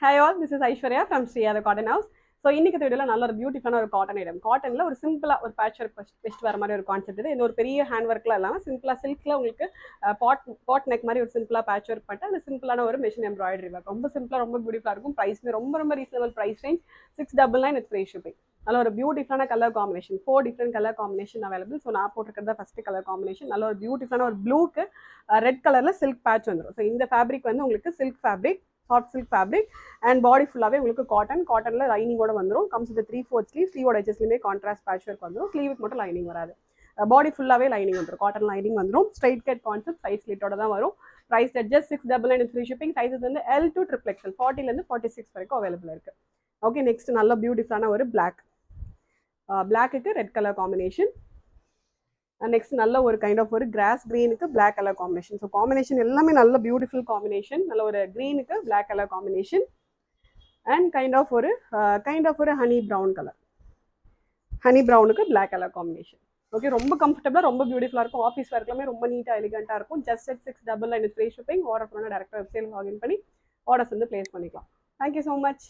Hi all, this is Aishwarya from Sriya the Cotton House. So இன்னைக்கு வீடியோவில் நல்ல ஒரு பியூட்டிஃபுல்லான ஒரு காட்டன் ஐட்டம். காட்டனில் ஒரு சிம்பிளாக ஒரு பேட்ச் ஒர்க் பெஸ்ட் வர மாதிரி ஒரு கான்செப்ட் இது. இந்த ஒரு பெரிய ஹேண்ட் ஒர்க்லாம் இல்லாமல் சிம்பிளாக சில்கில் உங்களுக்கு பாட் நெக் மாதிரி ஒரு சிம்பிளாக பேட்ச் ஒர்க் பண்ணிட்டு அது சிம்பிளான ஒரு மிஷின் எம்ப்ராய்டரி ஒர்க். ரொம்ப சிம்பிளாக ரொம்ப பியூட்டிஃபுல்லாக இருக்கும். ப்ரைஸ்மே ரொம்ப reasonable price range 699 with free shipping. நல்ல ஒரு பியூட்டிஃபுல்லான colour combination, 4 different colour combination available. So நான் போட்டிருக்கிறது ஃபர்ஸ்ட் கலர் காம்பினேஷன். நல்ல ஒரு பியூட்டிஃபுல்லான ஒரு ப்ளூக்கு ரெட் கலரில் சில்க் பேட்ச் வந்துடும். ஸோ இந்த ஃபேப்ரிக் வந்து உங்களுக்கு silk fabric, soft silk fabric and body ஃபுல்லாகவே உங்களுக்கு காட்டனில் லைனிங்கோட வந்துடும். கம்ஸ் வித் 3/4 ஸ்லீவ், ஸ்லீவோட எஜஸ்லையுமே கான்ட்ராஸ்ட் பேட்ச் ஒர்க் வந்துடும். ஸ்லீவுக்கு மட்டும் லைனிங் வராது. பாடி ஃபுல்லாகவே லைனிங் வந்துடும், காட்டன் லைனிங் வந்துடும். ஸ்ட்ரைட் கட் கான்செப்ட், சைட் ஸ்லிட்டோட தான் வரும். Price just 699 free shipping. Sizes வந்து L to XXL 40லேருந்து 46 வரைக்கும் அவைலபிள் இருக்குது. ஓகே, நெக்ஸ்ட் நல்ல பியூட்டிஃபுல்லான ஒரு பிளாக்குக்கு ரெட் கலர் காம்பினேஷன். நெக்ஸ்ட் நல்ல ஒரு கைண்ட் ஆஃப் ஒரு கிராஸ் கிரீனுக்கு black colour combination. So combination எல்லாமே நல்ல பியூட்டிஃபுல் காம்பினேஷன். நல்ல ஒரு கிரீனுக்கு black colour combination and kind of ஒரு honey brown colour, honey ப்ரௌனுக்கு black colour combination. Okay, ரொம்ப கம்ஃபர்டபுளாக ரொம்ப பியூட்டிஃபுல்லாக இருக்கும். ஆஃபீஸ் ஒர்க்லாமே ரொம்ப நீட்டாக எலிகெண்ட்டாக இருக்கும். Just 699 free shipping. ஆர்டர் பண்ணால் டேரெக்டாக வெப்சைட் லாகின் பண்ணி ஆர்டர்ஸ் வந்து பிளேஸ் பண்ணிக்கலாம். Thank you so much.